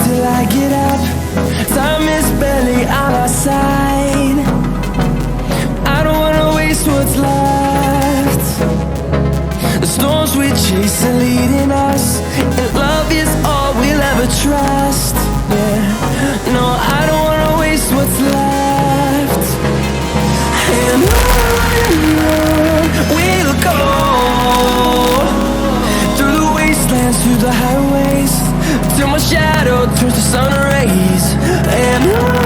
till I get up. Time is barely on our side. I don't wanna waste what's left. The storms we chase are leading us, and love is all we'll ever trust. Yeah, no, I don't wanna waste what's left. And on we'll go, through the wastelands, through the highways, till my shadow turns to sun rays. And on